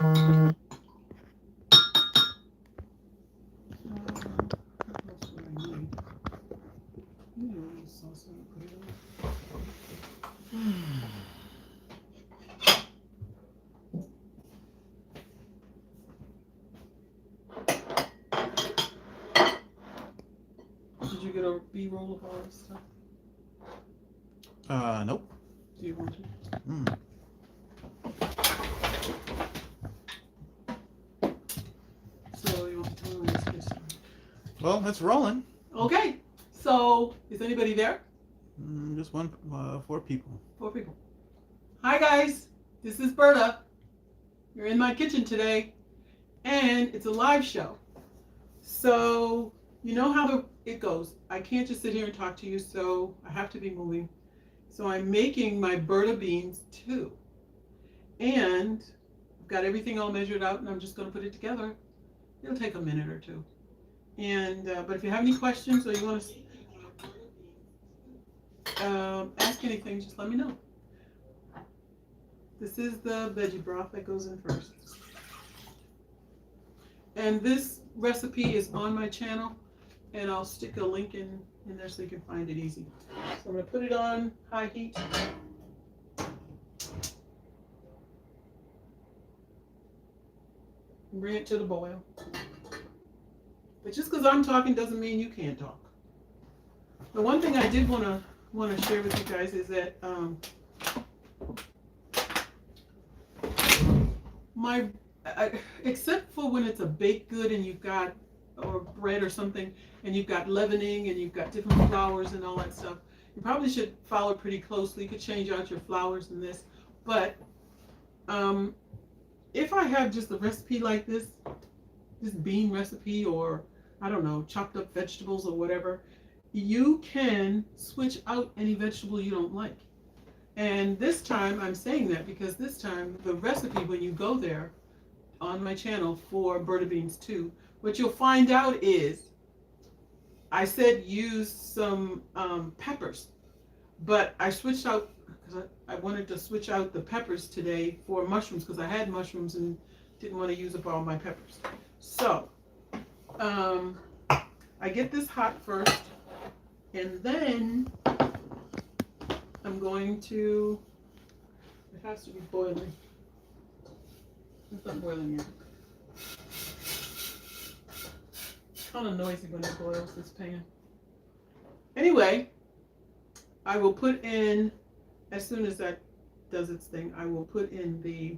Did you get a B-roll of all this stuff? Nope. Do you want to? So you want to tell me let's get started? Well, it's rolling. Okay. So is anybody there? Just 4 people. 4 people. Hi guys, this is Berta. You're in my kitchen today, and it's a live show. So you know how it goes. I can't just sit here and talk to you, so I have to be moving. So I'm making my Berta beans too. And I've got everything all measured out, and I'm just going to put it together. It'll take a minute or two. And but if you have any questions or you want to ask anything, just let me know. This is the veggie broth that goes in first. And this recipe is on my channel, and I'll stick a link in there so you can find it easy. So I'm going to put it on high heat. Bring it to the boil. But just because I'm talking doesn't mean you can't talk. The one thing I did want to share with you guys is that except for when it's a baked good and you've got, or bread or something, and you've got leavening and you've got different flours and all that stuff, you probably should follow pretty closely. You could change out your flours in this. But if I have just a recipe like this bean recipe, or I don't know, chopped up vegetables or whatever, you can switch out any vegetable you don't like. And this time, I'm saying that because this time, the recipe, when you go there on my channel for Berta Beans 2, what you'll find out is, I said use some peppers, but I switched out, because I wanted to switch out the peppers today for mushrooms, because I had mushrooms and didn't want to use up all my peppers. So, I get this hot first, and then I'm going to, it has to be boiling. It's not boiling yet. It's kind of noisy when it boils, this pan. Anyway, I will put in, as soon as that does its thing, I will put in the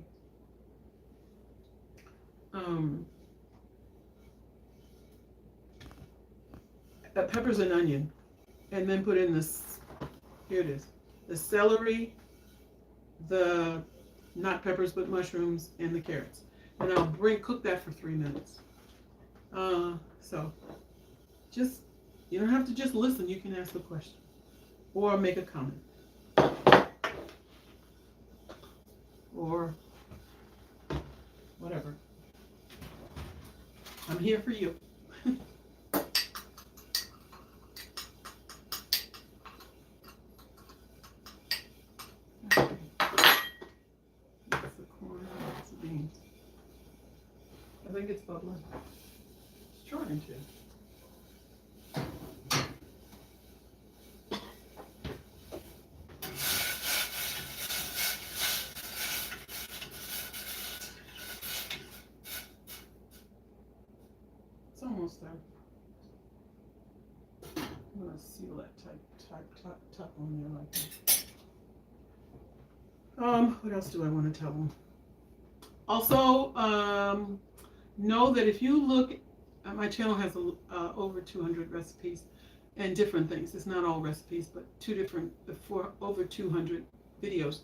peppers and onion, and then put in this, here it is, the celery, the not peppers but mushrooms, and the carrots. And I'll cook that for 3 minutes. So just, you don't have to just listen, you can ask a question or make a comment or whatever. I'm here for you. I think it's bubbling. It's trying to. It's almost there. I'm going to seal that top on there like that. What else do I want to tell them? Also, know that if you look, my channel has over 200 recipes and different things. It's not all recipes, but over 200 videos.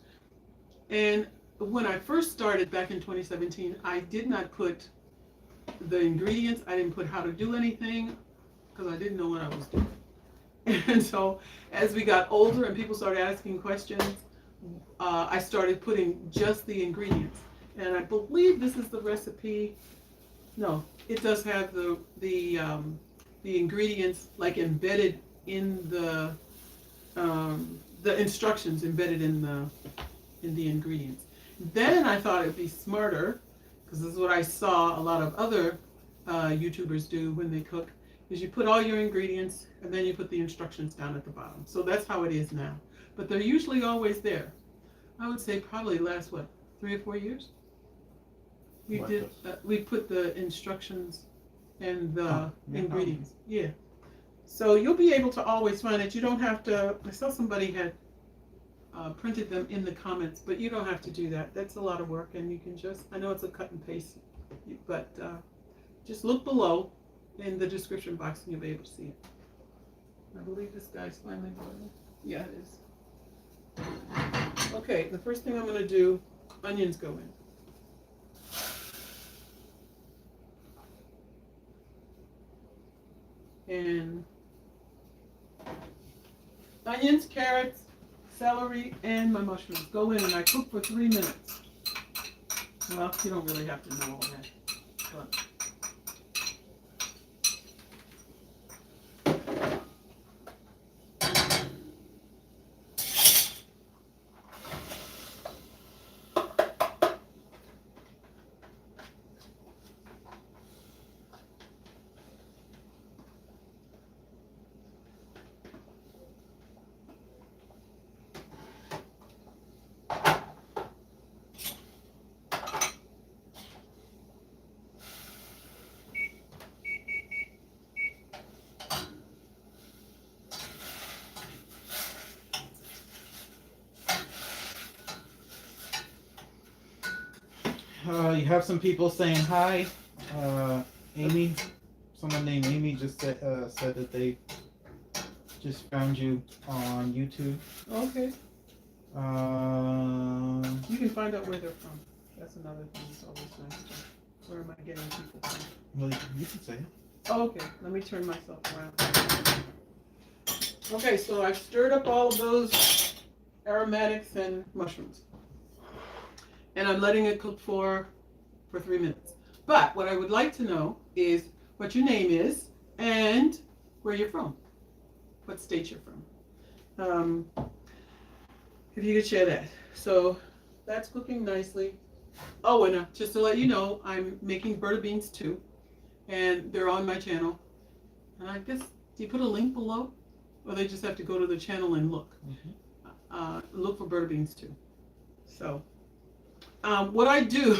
And when I first started back in 2017, I did not put the ingredients. I didn't put how to do anything because I didn't know what I was doing. And so as we got older and people started asking questions, I started putting just the ingredients. And I believe this is the recipe. No, it does have the ingredients like embedded in the instructions embedded in the ingredients. Then I thought it'd be smarter, because this is what I saw a lot of other YouTubers do when they cook, is you put all your ingredients and then you put the instructions down at the bottom. So that's how it is now. But they're usually always there. I would say probably last, 3 or 4 years? We put the instructions and the ingredients. Yeah. So you'll be able to always find it. You don't have to, I saw somebody had printed them in the comments, but you don't have to do that. That's a lot of work, and you can just, I know it's a cut and paste, but just look below in the description box and you'll be able to see it. I believe this guy's finally boiling. Yeah, it is. Okay, the first thing I'm going to do, onions go in. And onions, carrots, celery, and my mushrooms go in, and I cook for 3 minutes. Well, you don't really have to know all that. But you have some people saying hi. Amy, someone named Amy just said that they just found you on YouTube. okay. You can find out where they're from. That's another thing that's always nice to, where am I getting people from? Well, you can say it. Oh, okay, let me turn myself around. Okay, so I've stirred up all of those aromatics and mushrooms. And I'm letting it cook for 3 minutes. But what I would like to know is what your name is and where you're from, what state you're from. If you could share that. So that's cooking nicely. Oh, and just to let you know, I'm making Berta beans too, and they're on my channel. And I guess, do you put a link below? Or they just have to go to the channel and look? Look for Berta beans too. So what I do,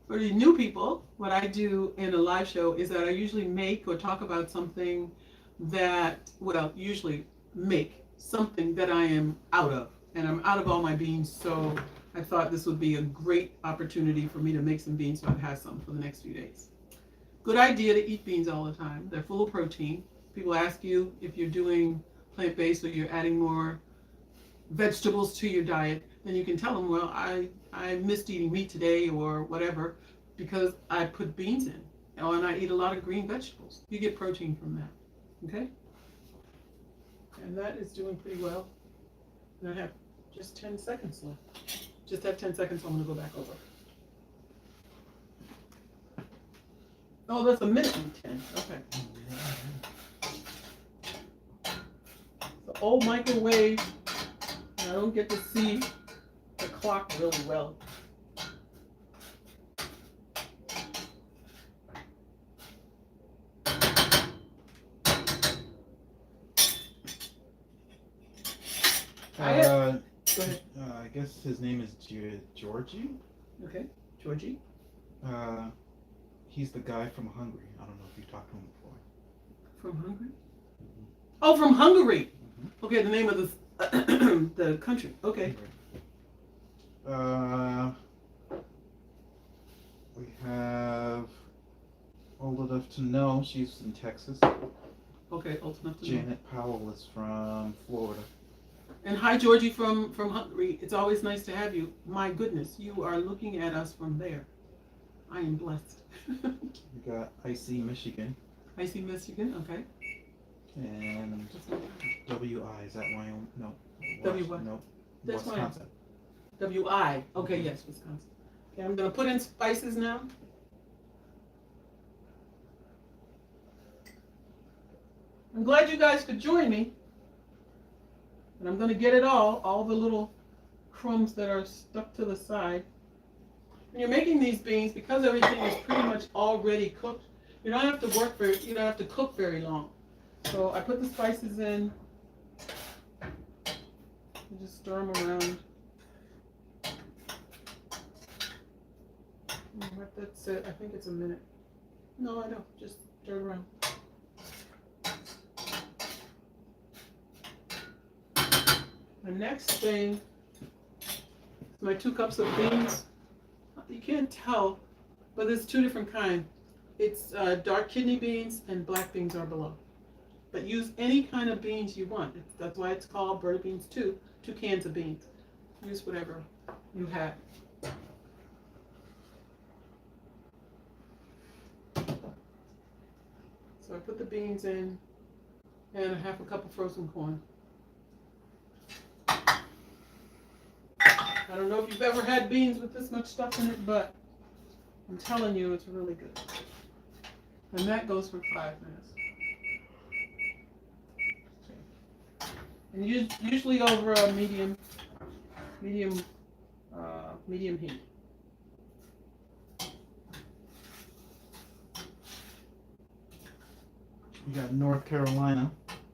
for the new people, what I do in a live show is that I usually make or talk about something that, well, usually make something that I am out of. And I'm out of all my beans, so I thought this would be a great opportunity for me to make some beans so I'd have some for the next few days. Good idea to eat beans all the time. They're full of protein. People ask you if you're doing plant-based or you're adding more vegetables to your diet, then you can tell them, well, I missed eating meat today or whatever because I put beans in. And I eat a lot of green vegetables. You get protein from that, okay? And that is doing pretty well. And I have just 10 seconds left. Just have 10 seconds, so I'm gonna go back over. Oh, that's 1:10. Okay. The old microwave, and I don't get to see the clock really well. Go ahead. I guess his name is Georgie. Okay, Georgie. He's the guy from Hungary. I don't know if you talked to him before. From Hungary? Mm-hmm. Oh, from Hungary. Mm-hmm. Okay, the name of the country. Okay. We have Old Enough to Know. She's in Texas. Okay, Old Enough to Know. Janet Powell is from Florida. And hi, Georgie from Hungary. It's always nice to have you. My goodness, you are looking at us from there. I am blessed. We got Icy, Michigan. Icy, Michigan, okay. And WI, is that Wyoming? No. W-what? No. That's Wisconsin. W-I. Okay, yes, Wisconsin. Okay, I'm going to put in spices now. I'm glad you guys could join me. And I'm going to get it all the little crumbs that are stuck to the side. when you're making these beans, because everything is pretty much already cooked, you don't have to you don't have to cook very long. So I put the spices in, and just stir them around. That's it. I think it's a minute. No, I don't. Just stir it around. The next thing is my 2 cups of beans. You can't tell, but there's 2 different kinds. It's dark kidney beans and black beans are below. But use any kind of beans you want. That's why it's called Berta beans 2 cans of beans. Use whatever you have. So I put the beans in and a half a cup of frozen corn. I don't know if you've ever had beans with this much stuff in it, but I'm telling you, it's really good. And that goes for 5 minutes. Okay. And usually over a medium heat. We got North Carolina.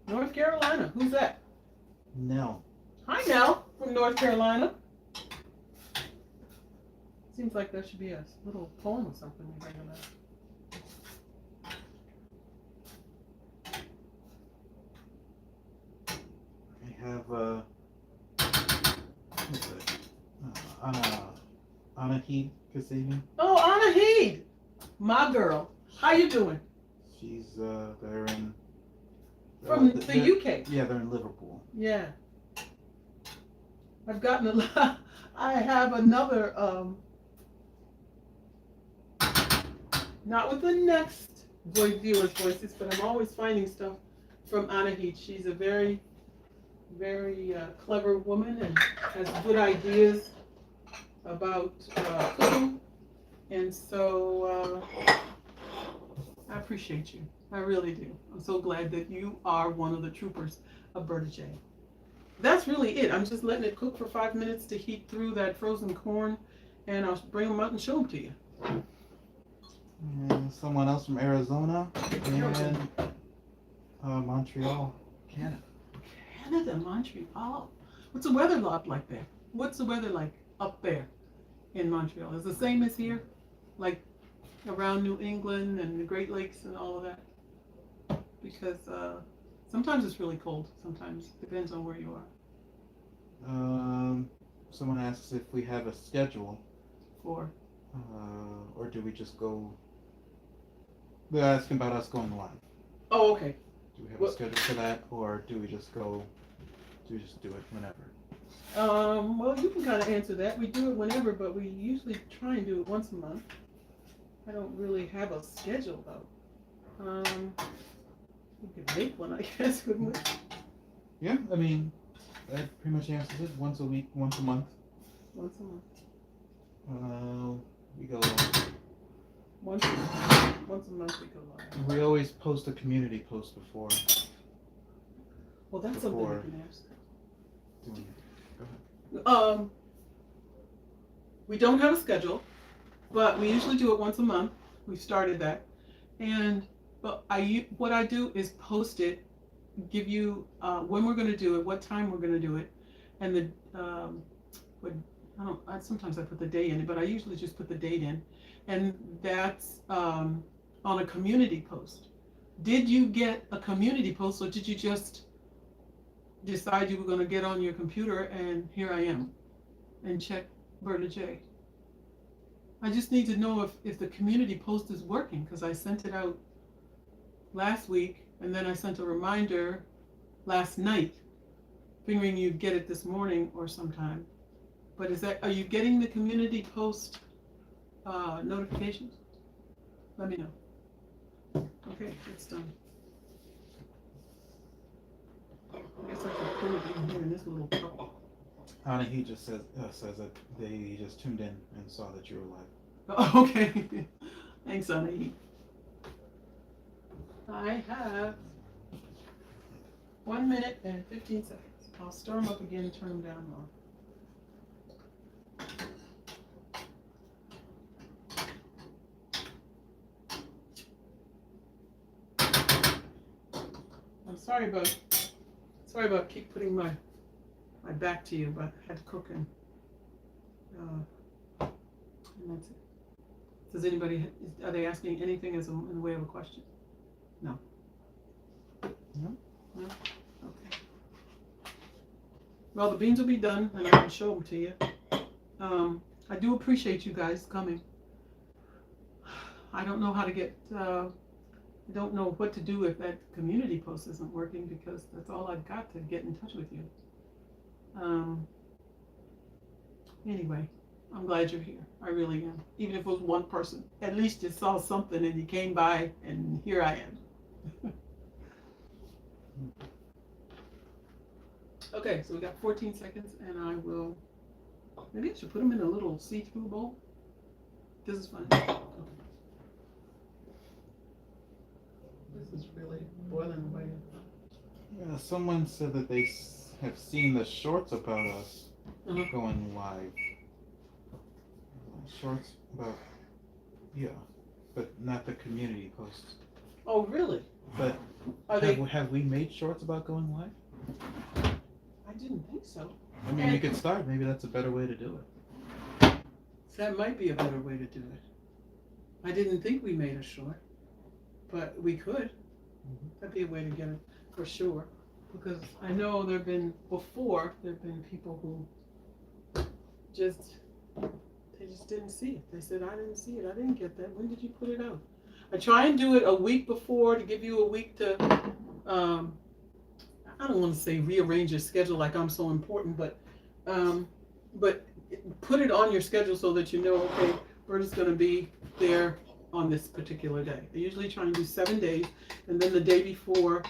North Carolina, who's that? Nell. Hi, Nell, from North Carolina. Seems like there should be a little poem or something you bring about. We have what's it? Anahid Kasabian. Oh, Anahid, my girl. How you doing? She's they're in From the UK. Yeah, they're in Liverpool. Yeah. I've gotten a lot. I have another not with the next viewers' voices, but I'm always finding stuff from Anahid. She's a very, very clever woman and has good ideas about cooking. And so I appreciate you. I really do. I'm so glad that you are one of the troopers of Berta J. That's really it. I'm just letting it cook for 5 minutes to heat through that frozen corn, and I'll bring them out and show them to you. And someone else from Arizona and Montreal, Canada. Canada, Montreal. What's the weather like there? What's the weather like up there in Montreal? Is it the same as here? Like around New England and the Great Lakes and all of that? Because sometimes it's really cold. Sometimes it depends on where you are. Someone asks if we have a schedule. For? Or do we just go? They're asking about us going live. Oh, okay. Do we have a schedule for that, or do we just go? Do we just do it whenever? Well, you can kind of answer that. We do it whenever, but we usually try and do it once a month. I don't really have a schedule though. We could make one, I guess, couldn't we? Yeah, I mean, that pretty much answers it. Once a week, once a month. Once a month. We go. Once a month we go live. We always post a community post before. Well, that's something we can ask. Go ahead. We don't have a schedule, but we usually do it once a month. We've started that, but what I do is post it, give you when we're going to do it, what time we're going to do it, and sometimes I put the day in it, but I usually just put the date in, and that's on a community post. Did you get a community post, or did you just decide you were going to get on your computer and here I am and check Berta J? I just need to know if the community post is working, because I sent it out last week and then I sent a reminder last night, figuring you'd get it this morning or sometime. But are you getting the community post notifications? Let me know. Okay, it's done. I guess I can put it in here in this little cup. Anna, he just says that they just tuned in and saw that you were live. Oh, okay. Thanks, Anna. I have 1 minute and 15 seconds. I'll stir them up again and turn them down low. Sorry about keep putting my back to you, but I had to cook and that's it. Does anybody, are they asking anything in the way of a question? No. No. No? Okay. Well, the beans will be done and I can show them to you. I do appreciate you guys coming. I don't know how to get, I don't know what to do if that community post isn't working, because that's all I've got to get in touch with you. Anyway, I'm glad you're here. I really am. Even if it was one person, at least you saw something and you came by, and here I am. Okay, so we got 14 seconds, and I will, maybe I should put them in a little see-through bowl. This is fine. Okay. This is really boiling away. Yeah, someone said that they have seen the shorts about us going live. Shorts about, yeah, but not the community posts. Oh, really? But have we made shorts about going live? I didn't think so. I mean, we could start. Maybe that's a better way to do it. That might be a better way to do it. I didn't think we made a short, but we could. That'd be a way to get it for sure. Because I know there have been people who they just didn't see it. They said, I didn't see it. I didn't get that. When did you put it out? I try and do it a week before to give you a week to, I don't want to say rearrange your schedule like I'm so important, but put it on your schedule so that you know, okay, Berta's going to be there on this particular day. I usually try and do 7 days, and then the day before,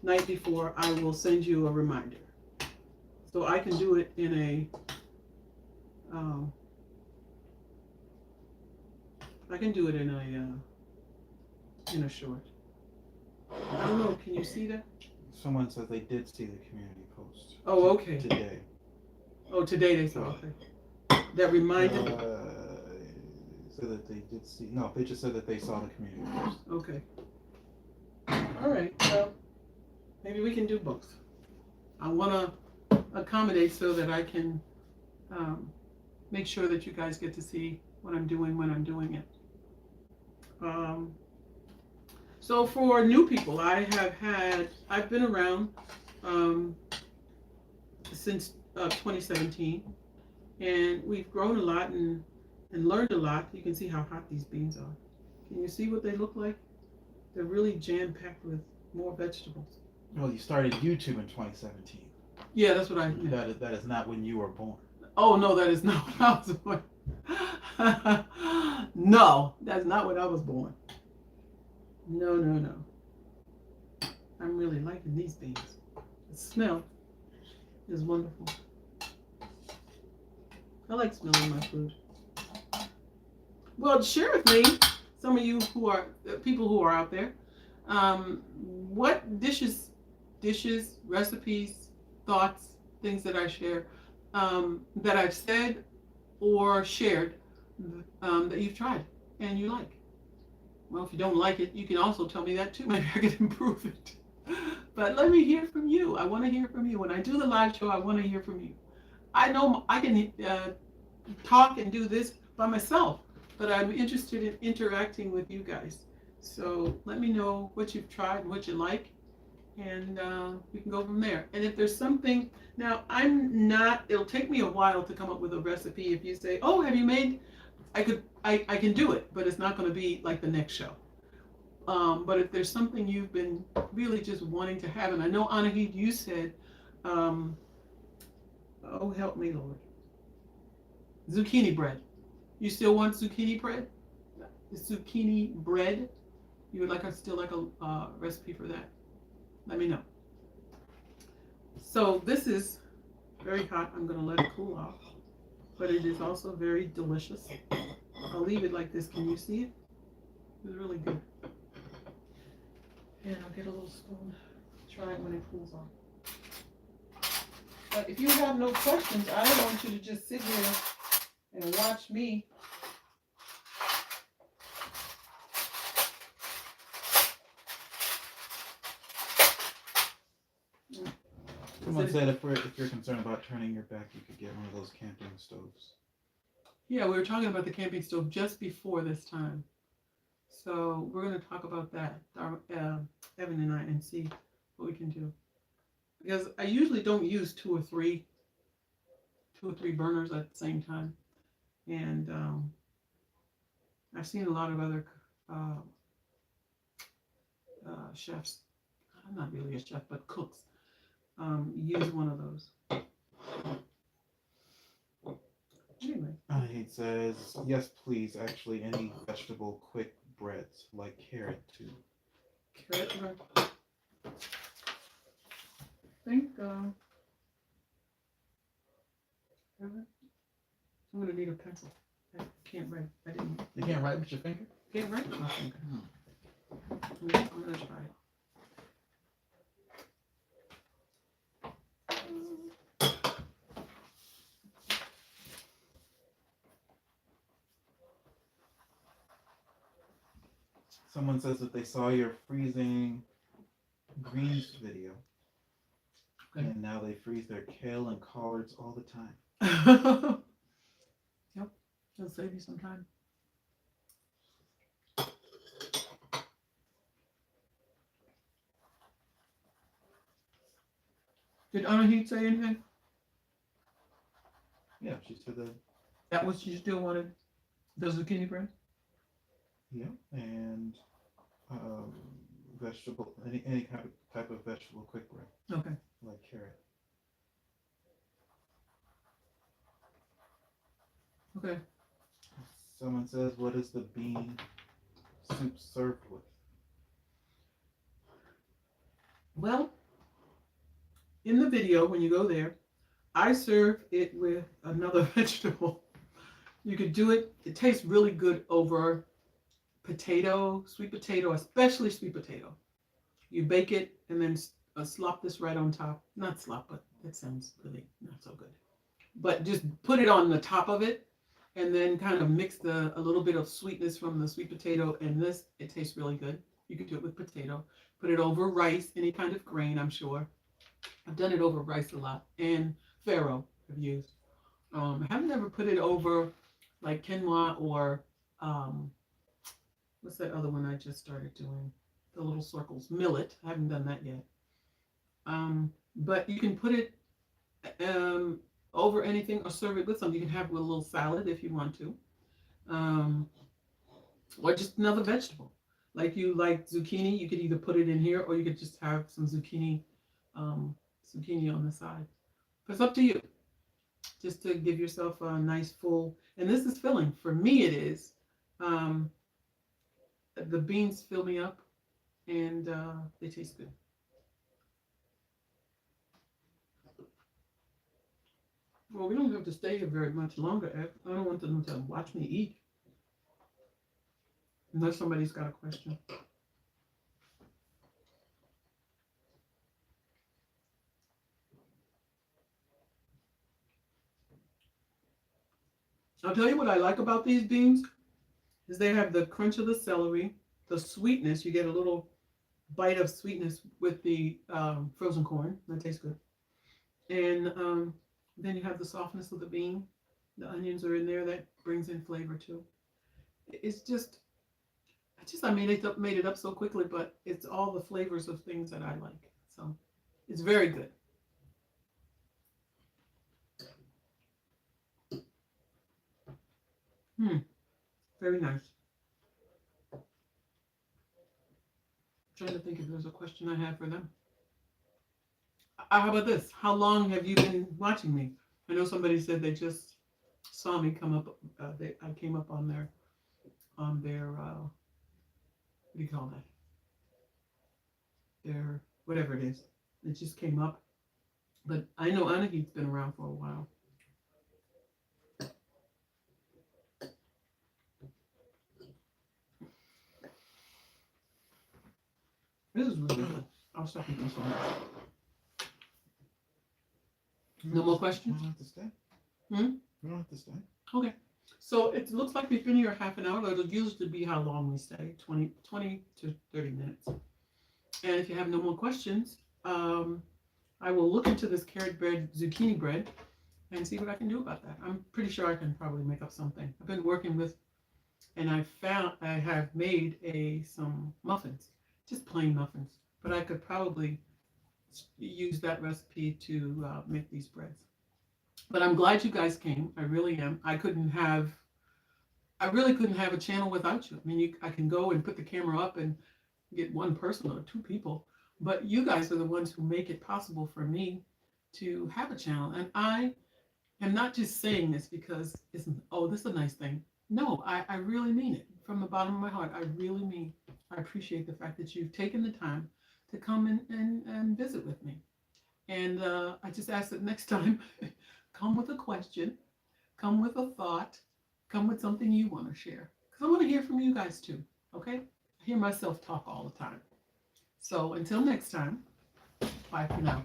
night before, I will send you a reminder. So I can do it in a, in a short. I don't know, can you see that? Someone said they did see the community post. Oh, okay. Today. Oh, today they saw, okay. That reminded so that they did see, no, they just said that they saw the community post. Okay. All right, well, maybe we can do both. I want to accommodate so that I can make sure that you guys get to see what I'm doing when I'm doing it. So for new people, I've been around since 2017, and we've grown a lot and learned a lot. You can see how hot these beans are. Can you see what they look like? They're really jam-packed with more vegetables. Well, you started YouTube in 2017. Yeah, that's what I meant. That is not when you were born. Oh, no, that is not when I was born. No, that's not when I was born. No, no, no. I'm really liking these beans. The smell is wonderful. I like smelling my food. Well, share with me, some of you who are, people who are out there, what dishes, recipes, thoughts, things that I share, that I've said or shared, that you've tried and you like. Well, if you don't like it, you can also tell me that too. Maybe I can improve it. But let me hear from you. I want to hear from you. When I do the live show, I want to hear from you. I know I can talk and do this by myself, but I'm interested in interacting with you guys. So let me know what you've tried and what you like, and we can go from there. And if there's something, now it'll take me a while to come up with a recipe. If you say, oh, have you made, I can do it, but it's not going to be like the next show. But if there's something you've been really just wanting to have, and I know, Anahid, you said, oh, help me, Lord. Zucchini bread. You still want zucchini bread? Zucchini bread? You would still like a recipe for that? Let me know. So this is very hot. I'm going to let it cool off. But it is also very delicious. I'll leave it like this. Can you see it? It's really good. And I'll get a little spoon. Try it when it cools off. But if you have no questions, I don't want you to just sit here and watch me. Someone said if you're concerned about turning your back, you could get one of those camping stoves. Yeah, we were talking about the camping stove just before this time. So we're going to talk about that, Evan and I, and see what we can do. Because I usually don't use two or three burners at the same time. And I've seen a lot of other chefs, I'm not really a chef, but cooks, use one of those. Anyway. He says, yes, please. Actually, any vegetable quick breads, like carrot, too. Carrot bread. I think, I'm going to need a pencil. I can't write. You can't write with your finger? Can't write with my finger. I'm going to try it. Someone says that they saw your freezing greens video. Okay. And now they freeze their kale and collards all the time. Yep, it'll save you some time. Did Anahit say anything? Yeah, she said that. That was, she still wanted the zucchini bread? Yeah, and vegetable, any type of vegetable quick bread. Okay. Like carrot. Okay. Someone says, what is the bean soup served with? Well, in the video, when you go there, I serve it with another vegetable. You could do it. It tastes really good over potato, sweet potato, especially sweet potato. You bake it and then slop this right on top. Not slop, but that sounds really not so good. But just put it on the top of it and then kind of mix a little bit of sweetness from the sweet potato and this. It tastes really good. You could do it with potato. Put it over rice, any kind of grain, I'm sure. I've done it over rice a lot. And farro I've used. I haven't ever put it over like quinoa or what's that other one I just started doing? The little circles. Millet. I haven't done that yet. But you can put it over anything or serve it with something. You can have it with a little salad if you want to. Or just another vegetable. Like you like zucchini, you could either put it in here or you could just have some zucchini on the side. But it's up to you. Just to give yourself a nice full, and this is filling. For me it is. The beans fill me up and they taste good. Well, we don't have to stay here very much longer, Ed. I don't want them to watch me eat. Unless somebody's got a question. I'll tell you what I like about these beans is they have the crunch of the celery, the sweetness. You get a little bite of sweetness with the frozen corn. That tastes good. And then you have the softness of the bean. The onions are in there. That brings in flavor too. It's just, I made it up so quickly, but it's all the flavors of things that I like. So it's very good. Very nice. I'm trying to think if there's a question I have for them. How about this? How long have you been watching me? I know somebody said they just saw me come up. I came up on their what do you call that? Their whatever it is. It just came up. But I know Anahit's been around for a while. This is really good. I'll stop eating so much. No more questions? We don't have to stay. We don't have to stay. Okay. So it looks like we've been here half an hour. It'll usually be how long we stay, 20 to 30 minutes. And if you have no more questions, I will look into this carrot bread, zucchini bread, and see what I can do about that. I'm pretty sure I can probably make up something. I've been working with, and I have made some muffins, just plain muffins. But I could probably use that recipe to make these breads. But I'm glad you guys came. I really am. I really couldn't have a channel without you. I mean, I can go and put the camera up and get one person or two people, but you guys are the ones who make it possible for me to have a channel. And I am not just saying this because this is a nice thing. No, I really mean it from the bottom of my heart. I really mean, I appreciate the fact that you've taken the time to come and visit with me. And I just ask that next time, come with a question, come with a thought, come with something you want to share. Because I want to hear from you guys too, okay? I hear myself talk all the time. So until next time, bye for now.